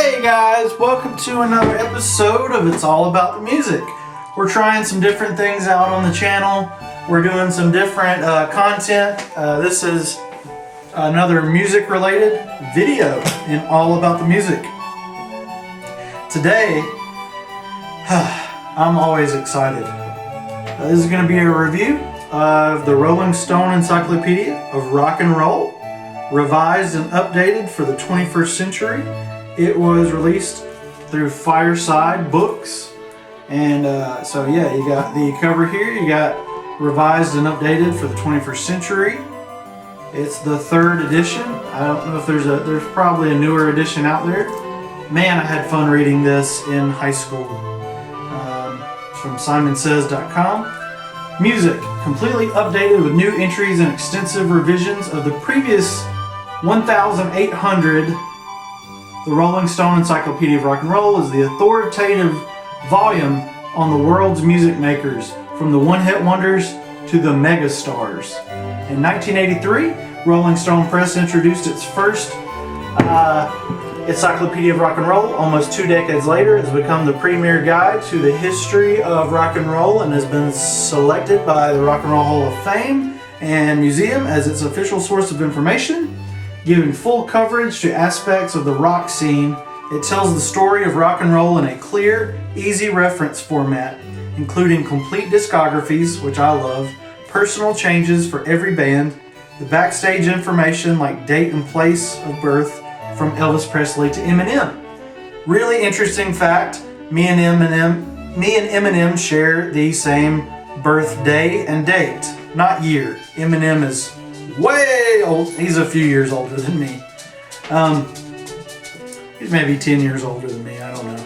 Hey guys, welcome to another episode of It's All About the Music. We're trying some different things out on the channel. We're doing some different content. This is another music related video in All About the Music. Today, I'm always excited. This is going to be a review of the Rolling Stone Encyclopedia of Rock and Roll, revised and updated for the 21st century. It was released through Fireside Books, and so yeah, you got the cover here. You got revised and updated for the 21st century. It's the 3rd edition. I don't know if there's probably a newer edition out there. Man, I had fun reading this in high school. It's from simonsays.com. Music, completely updated with new entries and extensive revisions of the previous 1,800. The Rolling Stone Encyclopedia of Rock and Roll is the authoritative volume on the world's music makers, from the one-hit wonders to the megastars. In 1983, Rolling Stone Press introduced its first Encyclopedia of Rock and Roll. Almost 2 decades later, it has become the premier guide to the history of rock and roll and has been selected by the Rock and Roll Hall of Fame and Museum as its official source of information. Giving full coverage to aspects of the rock scene, it tells the story of rock and roll in a clear, easy reference format, including complete discographies, which I love, personal changes for every band, the backstage information like date and place of birth from Elvis Presley to Eminem. Really interesting fact, me and Eminem share the same birthday and date, not year. Eminem is way old. He's a few years older than me. He's maybe 10 years older than me. I don't know.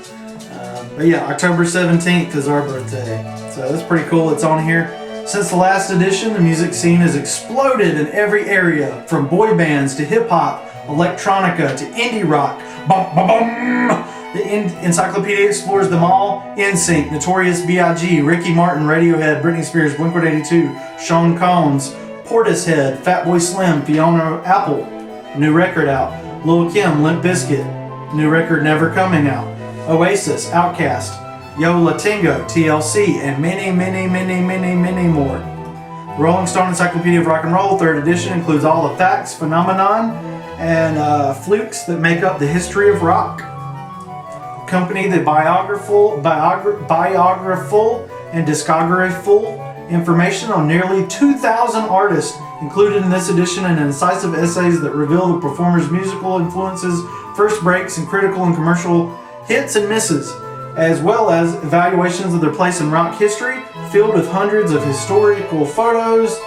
But yeah, October 17th is our birthday. So that's pretty cool. It's on here. Since the last edition, the music scene has exploded in every area, from boy bands to hip hop, electronica to indie rock. Bum, bum, bum. The encyclopedia explores them all. NSYNC, Notorious B.I.G., Ricky Martin, Radiohead, Britney Spears, Blink-182, Sean Combs, Portishead, Fatboy Slim, Fiona Apple, new record out. Lil Kim, Limp Bizkit, new record never coming out. Oasis, Outkast, Yo La Tengo, TLC, and many more. The Rolling Stone Encyclopedia of Rock and Roll 3rd edition includes all the facts, phenomenon, and flukes that make up the history of rock. Accompany the biographical and discographical information on nearly 2,000 artists included in this edition, and incisive essays that reveal the performers' musical influences, first breaks, and critical and commercial hits and misses, as well as evaluations of their place in rock history, filled with hundreds of historical photos.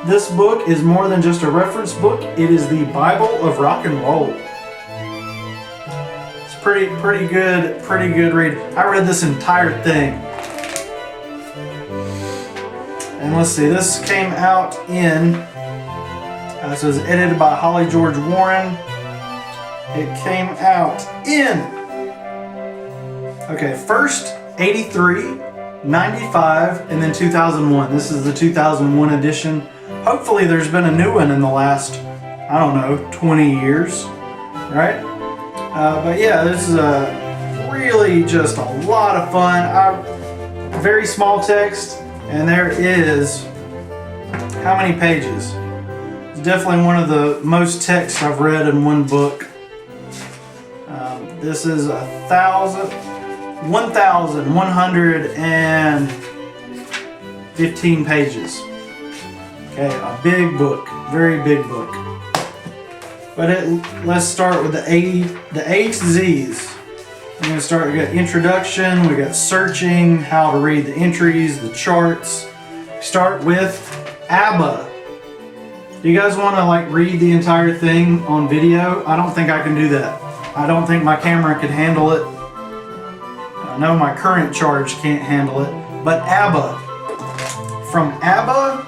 This book is more than just a reference book, it is the Bible of rock and roll. It's pretty good read. I read this entire thing. And let's see, this came out in, so it was edited by Holly George Warren. It came out in, first 83, 95, and then 2001. This is the 2001 edition. Hopefully there's been a new one in the last, 20 years, right? But yeah, this is really just a lot of fun. Very small text. And there is, how many pages? It's definitely one of the most text I've read in one book. This is 1,115 pages. Okay, a big book, very big book. But let's start with the A to Z's. I'm going to start, we got introduction, we got searching, how to read the entries, the charts. Start with ABBA. Do you guys want to read the entire thing on video? I don't think I can do that. I don't think my camera could handle it. I know my current charge can't handle it. But ABBA. From ABBA,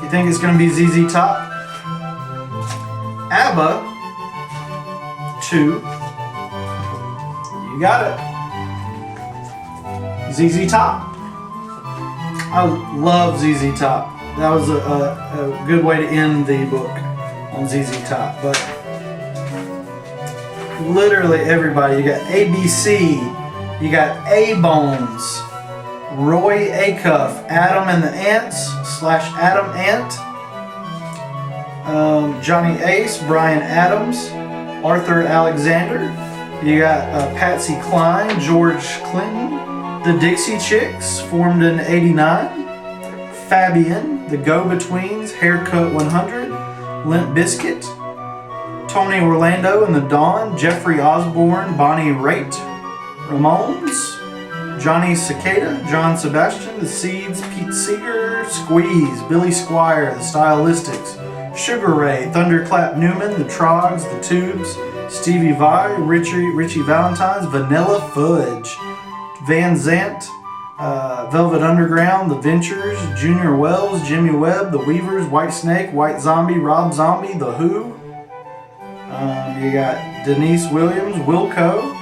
you think it's going to be ZZ Top? ABBA to, you got it, ZZ Top. I love ZZ Top. That was a good way to end the book on ZZ Top. But literally everybody. You got ABC, you got A-Bones, Roy Acuff, Adam and the Ants / Adam Ant, Johnny Ace, Brian Adams, Arthur Alexander. You got Patsy Cline, George Clinton, the Dixie Chicks, formed in '89, Fabian, the Go-Betweens, Haircut 100, Limp Bizkit, Tony Orlando and the Dawn, Jeffrey Osborne, Bonnie Raitt, Ramones, Johnny Cicada, John Sebastian, The Seeds, Pete Seeger, Squeeze, Billy Squier, The Stylistics, Sugar Ray, Thunderclap Newman, The Trogs, The Tubes, Stevie Vai, Richie Valentine's, Vanilla Fudge, Van Zant, Velvet Underground, The Ventures, Junior Wells, Jimmy Webb, The Weavers, White Snake, White Zombie, Rob Zombie, The Who. You got Denise Williams, Wilco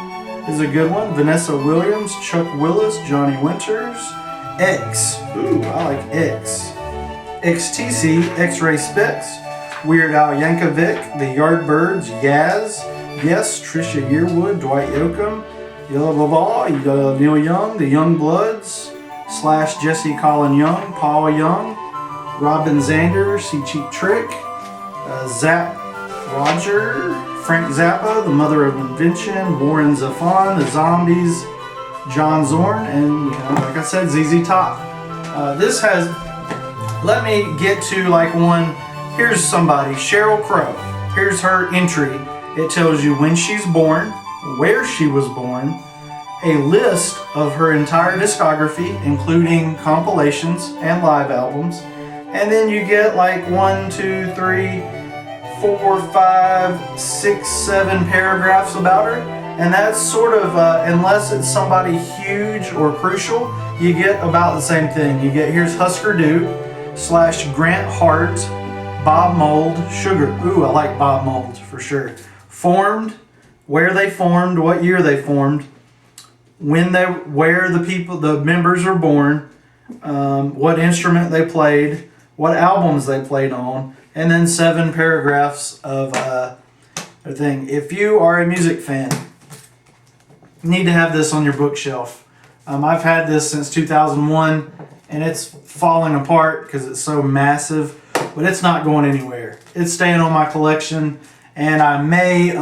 is a good one, Vanessa Williams, Chuck Willis, Johnny Winters, X, ooh, I like X, XTC, X-Ray Specs, Weird Al Yankovic, The Yardbirds, Yaz, Yes, Trisha Yearwood, Dwight Yoakam, Yellow Baba, Neil Young, The Young Bloods / Jesse Colin Young, Paul Young, Robin Zander, See Cheap Trick, Zap Roger, Frank Zappa, The Mother of Invention, Warren Zevon, The Zombies, John Zorn, and like I said, ZZ Top. This has, let me get to like one, here's somebody, Sheryl Crow. Here's her entry. It tells you when she's born, where she was born, a list of her entire discography, including compilations and live albums, and then you get like 1, 2, 3, 4, 5, 6, 7 paragraphs about her, and that's sort of, unless it's somebody huge or crucial, you get about the same thing. You get, here's Husker Du / Grant Hart, Bob Mould, Sugar. Ooh, I like Bob Mould for sure. Formed, where they formed, what year they formed, where the members were born, what instrument they played, what albums they played on, and then 7 paragraphs of their thing. If you are a music fan, you need to have this on your bookshelf. I've had this since 2001, and it's falling apart because it's so massive, but it's not going anywhere. It's staying on my collection, and I may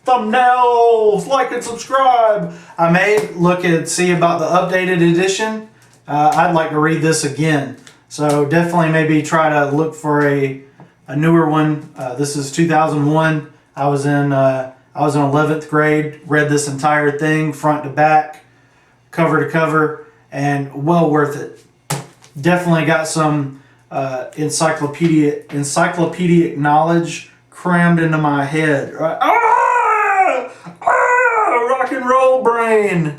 thumbnails, like and subscribe. I may look and see about the updated edition. I'd like to read this again, so definitely maybe try to look for a newer one. This is 2001. I was in 11th grade. Read this entire thing front to back, cover to cover, and well worth it. Definitely got some encyclopedic knowledge crammed into my head. Right? Rock and roll brain.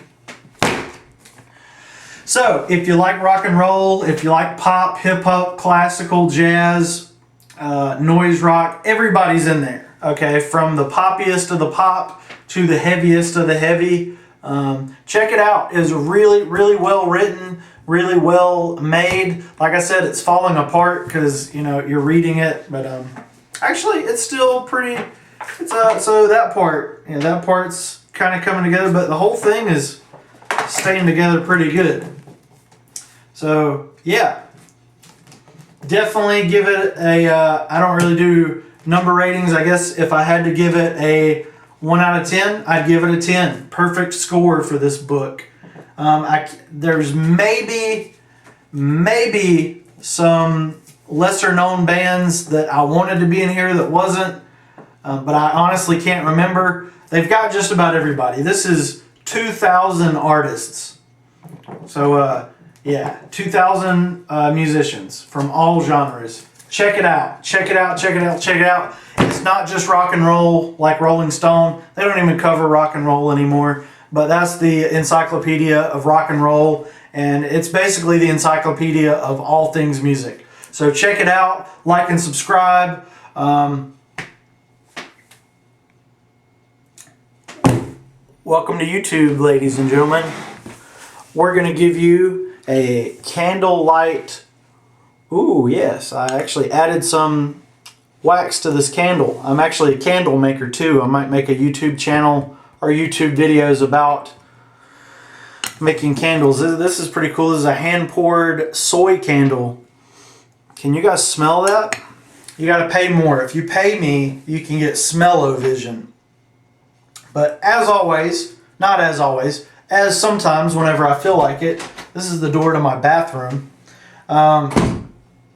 So, if you like rock and roll, if you like pop, hip hop, classical, jazz, noise rock, everybody's in there. Okay, from the poppiest of the pop to the heaviest of the heavy. Check it out. It's really, really well written, really well made. Like I said, it's falling apart because you're reading it, but actually it's still pretty. It's so that part's kind of coming together, but the whole thing is staying together pretty good. So yeah, definitely give it a. I don't really do number ratings. I guess if I had to give it a 1 out of 10, I'd give it a 10. Perfect score for this book. There's maybe some lesser known bands that I wanted to be in here that wasn't, but I honestly can't remember. They've got just about everybody. This is 2,000 artists. So yeah, 2,000 musicians from all genres. Check it out. Check it out. Check it out. Check it out. It's not just rock and roll like Rolling Stone. They don't even cover rock and roll anymore. But that's the Encyclopedia of Rock and Roll, and it's basically the encyclopedia of all things music. So check it out, like and subscribe. Welcome to YouTube, ladies and gentlemen. We're going to give you a candlelight. Ooh, yes, I actually added some wax to this candle. I'm actually a candle maker too. I might make a YouTube channel or YouTube videos about making candles. This is pretty cool. This is a hand-poured soy candle. Can you guys smell that? You got to pay more. If you pay me, you can get smell-o-vision. But as always, not as always, as sometimes whenever I feel like it, this is the door to my bathroom.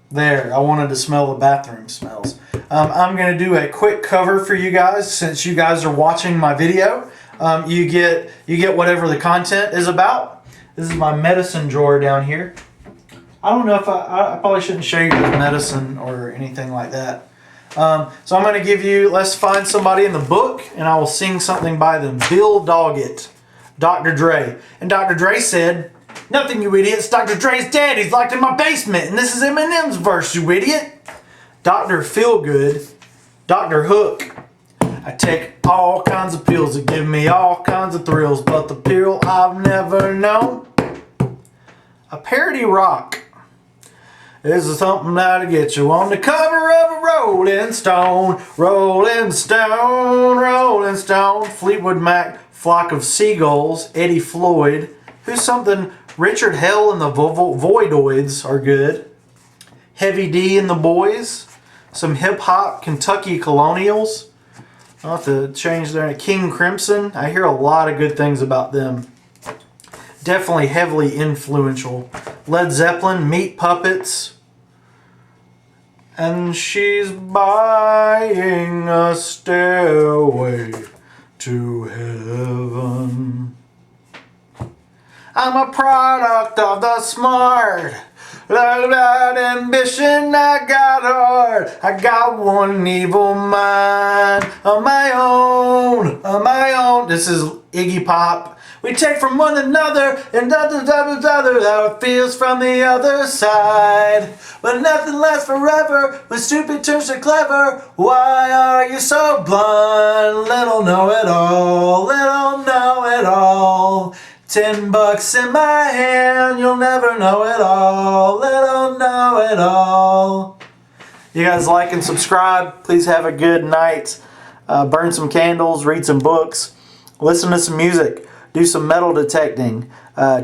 There, I wanted to smell the bathroom smells. I'm going to do a quick cover for you guys since you guys are watching my video. You get whatever the content is about. This is my medicine drawer down here. I don't know if I probably shouldn't show you the medicine or anything like that. So I'm going to give you, let's find somebody in the book and I will sing something by them. Bill Doggett, Dr. Dre. And Dr. Dre said, "Nothing, you idiots. Dr. Dre's dead. He's locked in my basement. And this is Eminem's verse, you idiot." Dr. Feelgood, Dr. Hook. "I take all kinds of pills that give me all kinds of thrills, but the pill I've never known." A parody rock. "This is something that'll get you on the cover of a Rolling Stone. Rolling Stone, Rolling Stone." Fleetwood Mac, "Flock of Seagulls." Eddie Floyd. Who's something? Richard Hell and the Voidoids are good. Heavy D and the Boys. Some hip-hop, Kentucky Colonials. I'll have to change their name. King Crimson. I hear a lot of good things about them. Definitely heavily influential. Led Zeppelin, Meat Puppets. "And she's buying a stairway to heaven. I'm a product of the smart. That ambition, I got hard. I got one evil mind of my own, of my own." This is Iggy Pop. "We take from one another and other how it feels from the other side. But nothing lasts forever when stupid turns to clever. Why are you so blind? Little know-it-all, little know-it-all. $10 in my hand, you'll never know it all. Little know it all." You guys like and subscribe. Please have a good night. Burn some candles, read some books, listen to some music, do some metal detecting,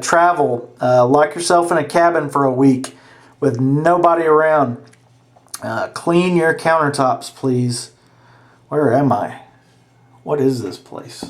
travel, lock yourself in a cabin for a week with nobody around. Clean your countertops, please. Where am I? What is this place?